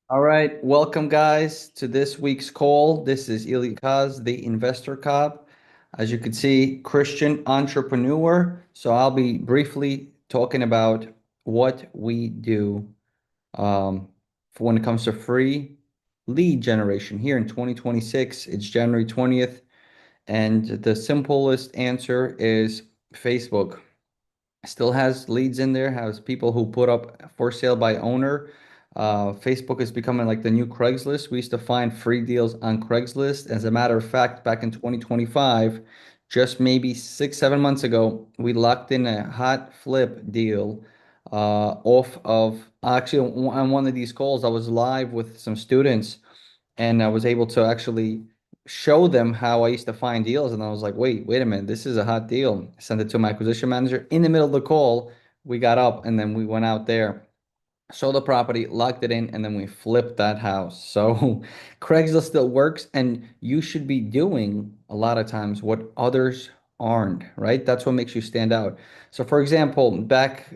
All right, welcome guys to this week's call. This is Ilikaz, the Investor Cop. As you can see, Christian entrepreneur. So I'll be briefly talking about what we do for when it comes to free lead generation here in 2026. It's January 20th, and the simplest answer is Facebook. Still has leads in there, has people who put up for sale by owner. Facebook is becoming like the new Craigslist. We used to find free deals on Craigslist. As a matter of fact, back in 2025, just maybe 6, 7 months ago, we locked in a hot flip deal off of actually on one of these calls. I was live with some students and I was able to actually show them how I used to find deals. And I was like, wait a minute, this is a hot deal. I sent it to my acquisition manager. In the middle of the call, we got up and then we went out there, sold the property, locked it in, and then we flipped that house. So Craigslist still works, and you should be doing a lot of times what others aren't, right? That's what makes you stand out. So for example, back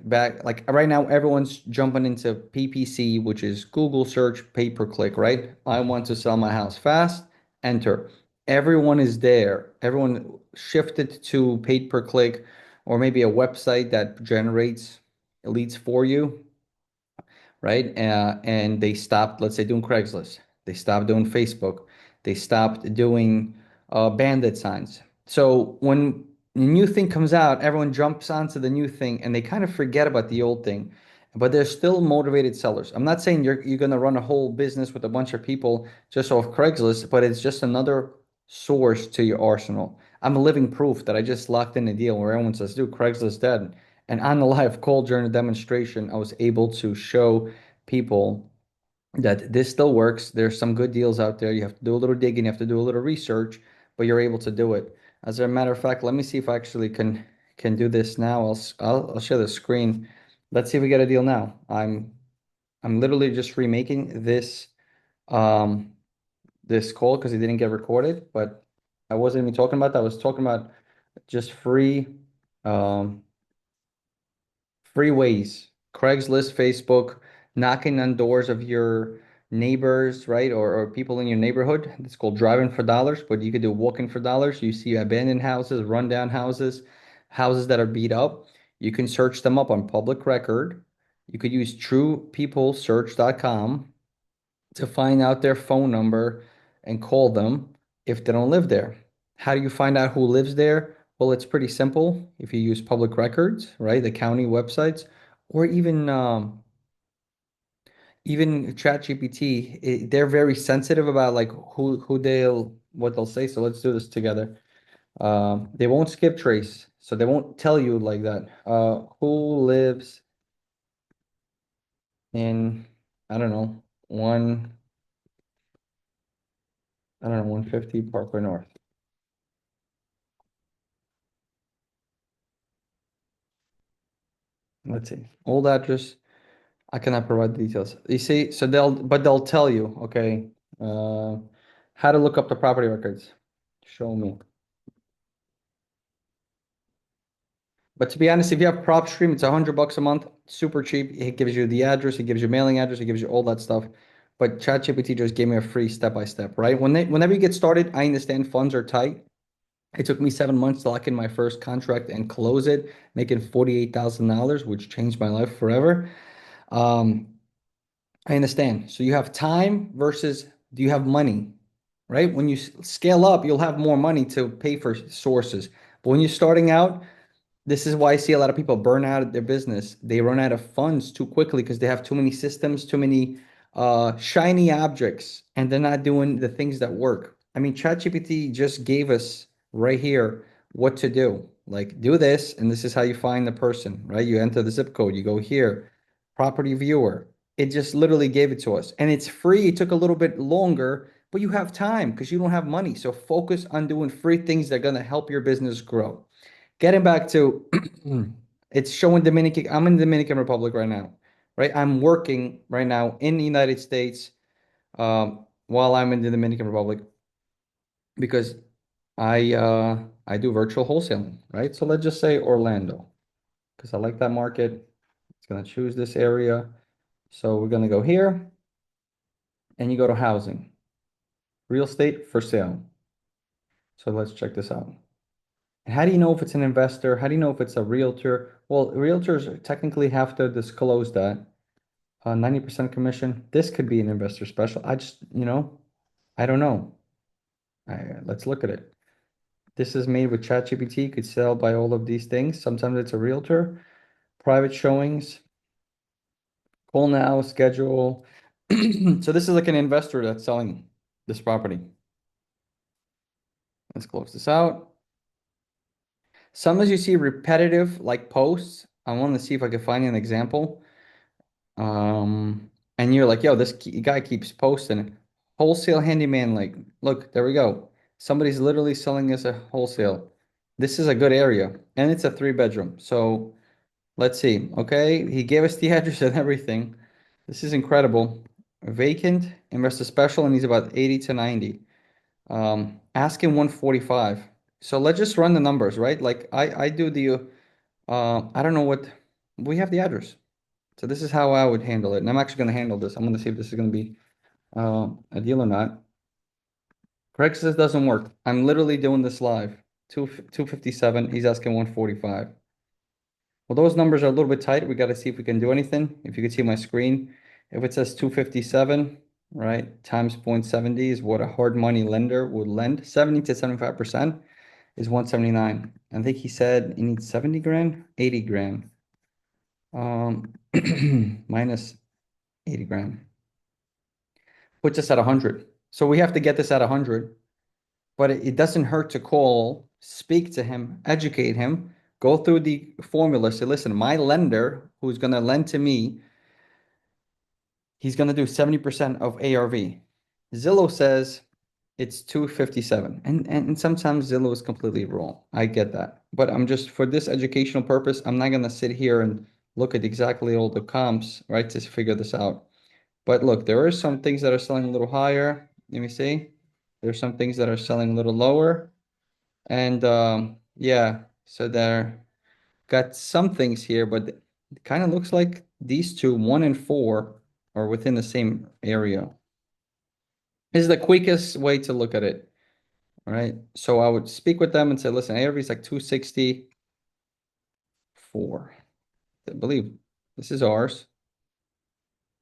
like right now everyone's jumping into PPC, which is Google search pay per click, right? I want to sell my house fast, enter. Everyone is there. Everyone shifted to paid per click or maybe a website that generates leads for you, right? And they stopped, let's say, doing Craigslist. They stopped doing Facebook. They stopped doing bandit signs. So when the new thing comes out, everyone jumps onto the new thing and they kind of forget about the old thing. But they're still motivated sellers. I'm not saying you're going to run a whole business with a bunch of people just off Craigslist, but it's just another source to your arsenal. I'm a living proof that I just locked in a deal where everyone says, dude, Craigslist dead. And on the live call during the demonstration, I was able to show people that this still works. There's some good deals out there. You have to do a little digging, you have to do a little research, but you're able to do it. As a matter of fact, let me see if I actually can do this now. I'll share the screen. Let's see if we get a deal now. I'm literally just remaking um this call because it didn't get recorded, but I wasn't even talking about that. I was talking about just um free ways. Craigslist, Facebook, knocking on doors of your neighbors, right? Or people in your neighborhood. It's called driving for dollars, but you could do walking for dollars. You see abandoned houses, rundown houses, houses that are beat up. You can search them up on public record. You could use truepeoplesearch.com to find out their phone number and call them if they don't live there. How do you find out who lives there? Well, it's pretty simple. If you use public records, right, the county websites, or even ChatGPT, they're very sensitive about like who they'll what they'll say. So let's do this together. They won't skip trace, so they won't tell you like that. Who lives in I don't know one I don't know 150 Parkway North. Let's see. Old address. I cannot provide the details. You see, so they'll tell you, okay, uh, how to look up the property records. Show me. But to be honest, if you have PropStream, it's $100 a month, super cheap. It gives you the address, it gives you mailing address, it gives you all that stuff. But ChatGPT just gave me a free step by step, right? Whenever you get started, I understand funds are tight. It took me 7 months to lock in my first contract and close it, making $48,000, which changed my life forever. Um, I understand. So you have time versus do you have money, right? When you scale up, you'll have more money to pay for sources. But when you're starting out, this is why I see a lot of people burn out at their business. They run out of funds too quickly because they have too many systems, too many shiny objects, and they're not doing the things that work. I mean, ChatGPT just gave us right here what to do. Like, do this, and this is how you find the person, right? You enter the zip code, you go here, property viewer. It just literally gave it to us, and it's free. It took a little bit longer, but you have time because you don't have money. So focus on doing free things that are going to help your business grow. Getting back to it's showing Dominican, I'm in the Dominican Republic right now, right? I'm working right now in the United States while I'm in the Dominican Republic because I do virtual wholesaling, right? So let's just say Orlando because I like that market. It's gonna choose this area. So we're gonna go here. and you go to housing, real estate for sale. So let's check this out. And how do you know if it's an investor? How do you know if it's a realtor? Well, realtors technically have to disclose that. 90% commission. This could be an investor special. I don't know. Let's look at it. This is made with ChatGPT, could sell by all of these things. Sometimes it's a realtor, private showings, call now, schedule. So this is like an investor that's selling this property. Let's close this out. Sometimes you see repetitive like posts. I want to see if I can find an example. And you're like, yo, guy keeps posting. Wholesale handyman, like, look, there we go. Somebody's literally selling us a wholesale. This is a good area, and it's a 3 bedroom. So let's see. Okay, he gave us the address and everything. This is incredible. Vacant, investor special, and he's about 80 to 90. Asking 145. So let's just run the numbers, right? Like I do the I don't know what we have the address. So this is how I would handle it. And I'm actually going to handle this. I'm going to see if this is going to be a deal or not. Craig says doesn't work. I'm literally doing this live. 257. He's asking 145. Well, those numbers are a little bit tight. We got to see if we can do anything. If you can see my screen, if it says 257, right, times 0.70 is what a hard money lender would lend. 70 to 75% is 179. I think he said he needs 70 grand, 80 grand. Minus 80 grand. Puts us at 100. So we have to get this at 100, but it doesn't hurt to call, speak to him, educate him, go through the formula. Say, listen, my lender who's going to lend to me, he's going to do 70% of ARV. Zillow says it's 257. And sometimes Zillow is completely wrong. I get that. But I'm just, for this educational purpose, I'm not going to sit here and look at exactly all the comps, right, to figure this out. But look, there are some things that are selling a little higher. Let me see. There's some things that are selling a little lower. And yeah, so there got some things here, but it kind of looks like these two, 1 and 4, are within the same area. This is the quickest way to look at it. All right. So I would speak with them and say, listen, ARV is like 264. I believe this is ours.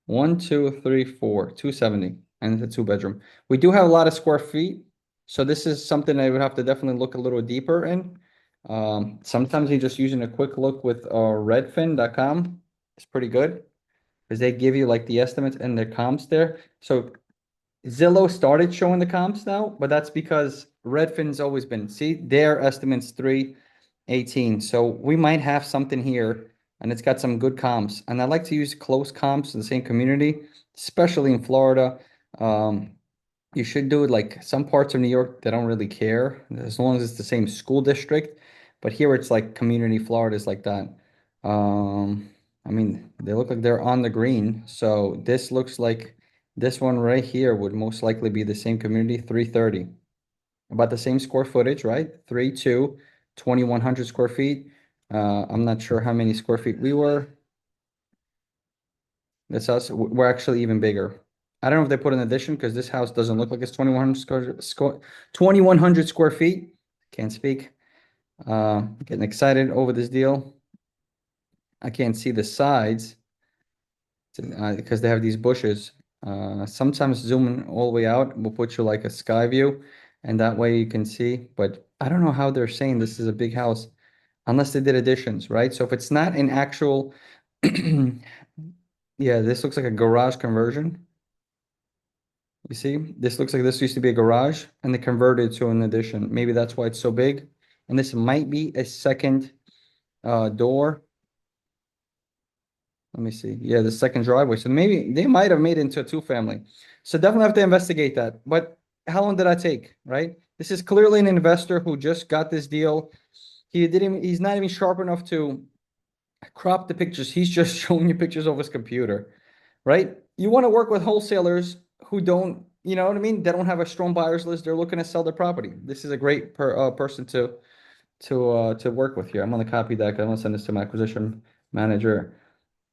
1, 2, 3, 4, 270, and it's a 2 bedroom. We do have a lot of square feet, so this is something I would have to definitely look a little deeper in. Sometimes you're just using a quick look with redfin.com. It's pretty good because they give you like the estimates and the comps there. So Zillow started showing the comps now, but that's because Redfin's always been, see, their estimate's 318. So we might have something here and it's got some good comps. And I like to use close comps in the same community, especially in Florida. Um, you should do it like some parts of New York, they don't really care as long as it's the same school district. But here it's like community Florida is like that. Um, I mean, they look like they're on the green. So this looks like this one right here would most likely be the same community, 330. About the same square footage, right? 3.2, 2,100 square feet. I'm not sure how many square feet we were. That's us. We're actually even bigger. I don't know if they put an addition because this house doesn't look like it's 2,100 square feet. Can't speak. Getting excited over this deal. I can't see the sides because they have these bushes. Sometimes zooming all the way out will put you like a sky view, and that way you can see. But I don't know how they're saying this is a big house unless they did additions, right? So if it's not an actual, yeah, this looks like a garage conversion. You see, this looks like this used to be a garage and they converted to an addition. Maybe that's why it's so big. And this might be a second door. Let me see. Yeah, the second driveway. So maybe they might have made it into a two-family. So definitely have to investigate that. But how long did that take, right? This is clearly an investor who just got this deal. He's not even sharp enough to crop the pictures. He's just showing you pictures of his computer, right? You want to work with wholesalers who don't, you know what I mean? They don't have a strong buyers list. They're looking to sell their property. This is a great person to work with here. I'm going to copy that. 'Cause I'm going to send this to my acquisition manager,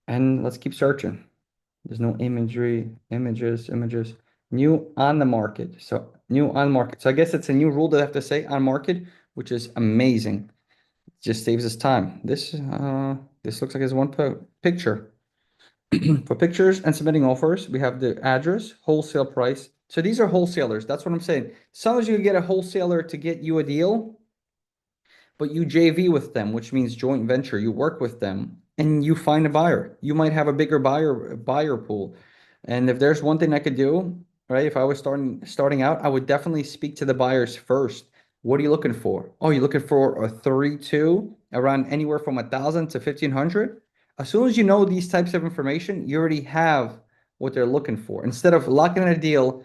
and let's keep searching. There's no images. New on the market. So new on market. So I guess it's a new rule that I have to say on market, which is amazing. Just saves us time. This looks like it's one picture. For pictures and submitting offers, we have the address, wholesale price. So these are wholesalers. That's what I'm saying. Sometimes you can get a wholesaler to get you a deal, but you JV with them, which means joint venture. You work with them and you find a buyer. You might have a bigger buyer pool. And if there's one thing I could do, right? If I was starting out, I would definitely speak to the buyers first. What are you looking for? Oh, you're looking for a 3-2 around anywhere from 1,000 to 1,500. As soon as you know these types of information, you already have what they're looking for. Instead of locking in a deal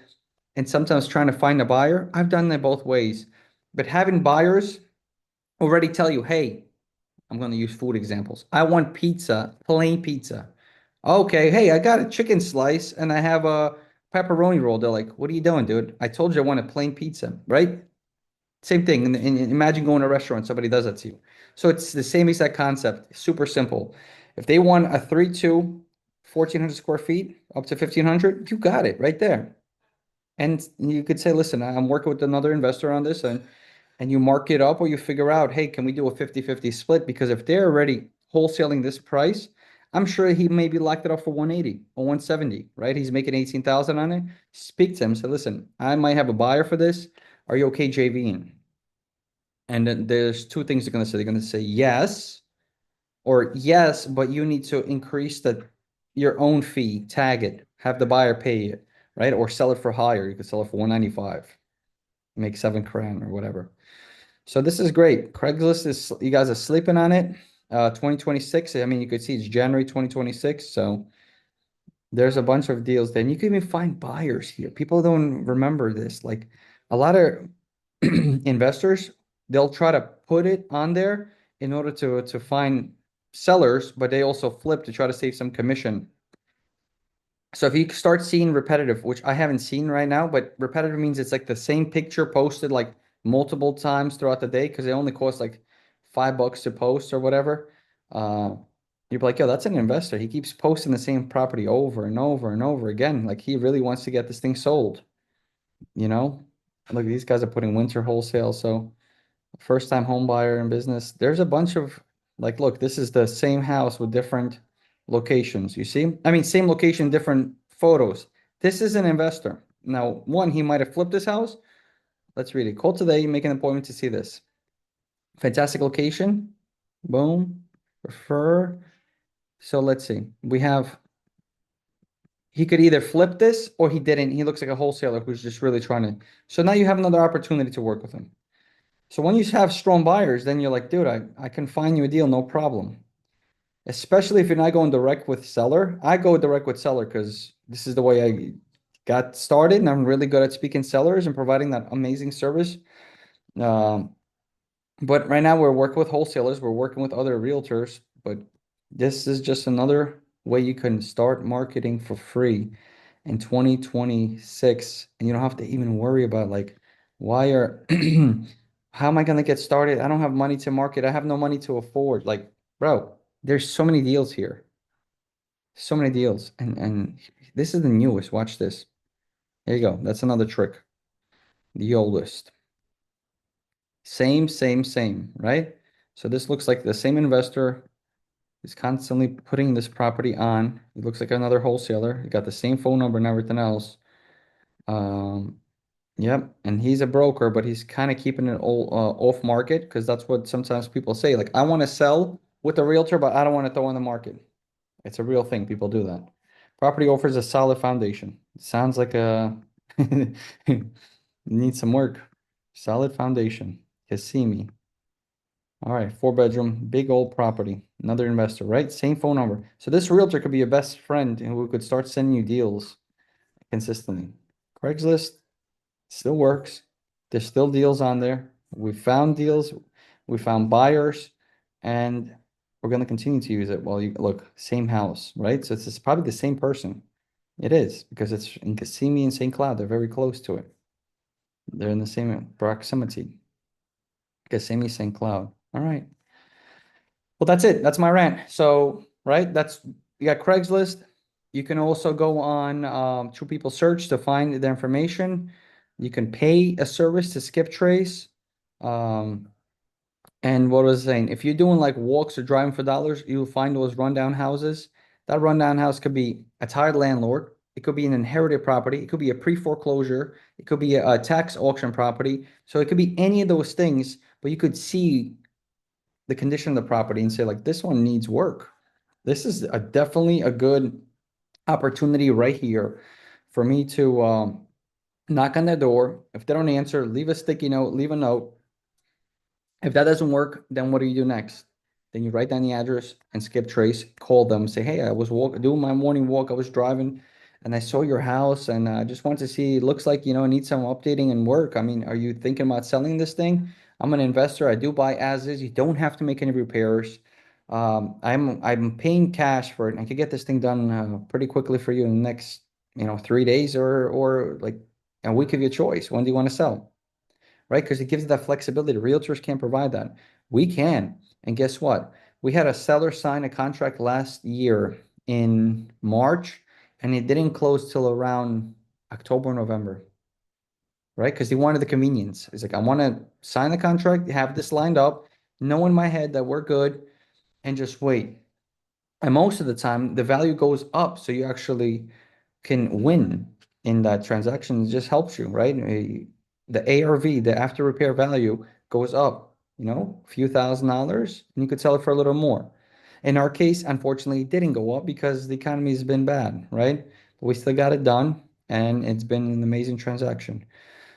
and sometimes trying to find a buyer, I've done that both ways. But having buyers already tell you, hey, I'm going to use food examples. I want pizza, plain pizza. Okay, hey, I got a chicken slice and I have a pepperoni roll. They're like, what are you doing, dude? I told you I want a plain pizza, right? Same thing. And imagine going to a restaurant, somebody does that to you. So it's the same exact concept, super simple. If they want a 3-2, 1,400 square feet, up to 1,500, you got it right there. And you could say, listen, I'm working with another investor on this, and you mark it up or you figure out, hey, can we do a 50-50 split? Because if they're already wholesaling this price, I'm sure he maybe locked it up for 180 or 170, right? He's making 18,000 on it. Speak to him, say, listen, I might have a buyer for this. Are you okay JVing? And then there's two things they're going to say. They're going to say yes or yes, but you need to increase your own fee, tag it, have the buyer pay it, right? Or sell it for higher. You could sell it for 195, make 7 grand or whatever. So this is great. Craigslist is, you guys are sleeping on it. 2026. I mean, you could see it's January 2026. So there's a bunch of deals. Then you can even find buyers here. People don't remember this. Like a lot of investors, they'll try to put it on there in order to find sellers, but they also flip to try to save some commission. So if you start seeing repetitive, which I haven't seen right now, but repetitive means it's like the same picture posted like multiple times throughout the day because they only cost like $5 to post or whatever. Uh, you'd be like, yo, that's an investor. He keeps posting the same property over and over and over again. Like he really wants to get this thing sold, you know? Look, these guys are putting winter wholesale. So first time home buyer in business. There's a bunch of like, look, this is the same house with different locations. You see? I mean, same location, different photos. This is an investor. Now, one, he might have flipped this house. Let's read it. Call today, make an appointment to see this. Fantastic location. Boom. Refer. So let's see. We have, he could either flip this or he didn't. He looks like a wholesaler who's just really trying to. So now you have another opportunity to work with him. So when you have strong buyers, then you're like, dude, I can find you a deal, no problem. Especially if you're not going direct with seller. I go direct with seller because this is the way I got started, and I'm really good at speaking sellers and providing that amazing service. Um, but right now we're working with wholesalers, we're working with other realtors, but this is just another way you can start marketing for free in 2026, and you don't have to even worry about like, why are how am I gonna get started? I don't have money to market. I have no money to afford. Like, bro, there's so many deals here. So many deals. And this is the newest. Watch this. There you go. That's another trick. The oldest. Same, right? So this looks like the same investor is constantly putting this property on. It looks like another wholesaler. He got the same phone number and everything else. Um, Yep, and he's a broker, but he's kind of keeping it all off market because that's what sometimes people say. Like, I want to sell with a realtor, but I don't want to throw on the market. It's a real thing. People do that. Property offers a solid foundation. It sounds like a needs some work. Solid foundation. Kissimmee. All right, 4 bedroom, big old property. Another investor, right? Same phone number. So this realtor could be your best friend and who could start sending you deals consistently. Craigslist. Still works. There's still deals on there. We found deals, we found buyers, and we're going to continue to use it. Well, you look, same house, right? So it's probably the same person. It is because it's in Kissimmee and St. Cloud. They're very close to it. They're in the same proximity. Kissimmee, St. Cloud. All right. Well, that's it. That's my rant. So, right, that's you got Craigslist. You can also go on True People Search to find the information. You can pay a service to skip trace. Um, and what was I saying? If you're doing like walks or driving for dollars, you'll find those rundown houses. That rundown house could be a tired landlord. It could be an inherited property. It could be a pre-foreclosure. It could be a tax auction property. So it could be any of those things, but you could see the condition of the property and say, like, this one needs work. This is definitely a good opportunity right here for me to knock on their door. If they don't answer, leave a sticky note, leave a note. If that doesn't work, then what do you do next? Then you write down the address and skip trace, call them, say, hey, I was doing my morning walk, I was driving and I saw your house and I just want to see, it looks like, it needs some updating and work. I mean, are you thinking about selling this thing? I'm an investor. I do buy as is. You don't have to make any repairs. I'm paying cash for it. I could get this thing done pretty quickly for you in the next, 3 days or like a week of your choice. When do you want to sell? Right? Because it gives that flexibility. Realtors can't provide that. We can. And guess what? We had a seller sign a contract last year in March, and it didn't close till around October, November, right? Because he wanted the convenience. He's like, I want to sign the contract, have this lined up, know in my head that we're good, and just wait. And most of the time, the value goes up. So you actually can win in that transaction. It just helps you, right? The ARV, the after repair value goes up, a few $1,000s, and you could sell it for a little more. In our case, unfortunately, it didn't go up because the economy has been bad, right? But we still got it done, and it's been an amazing transaction.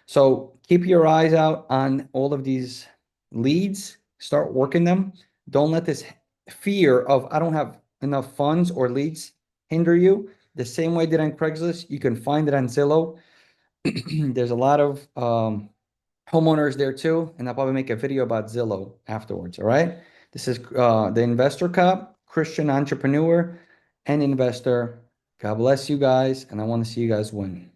So keep your eyes out on all of these leads, start working them. Don't let this fear of I don't have enough funds or leads hinder you. The same way that on Craigslist, you can find it on Zillow. There's a lot of homeowners there too, and I'll probably make a video about Zillow afterwards. All right. This is the Investor Cop, Christian entrepreneur and investor. God bless you guys, and I want to see you guys win.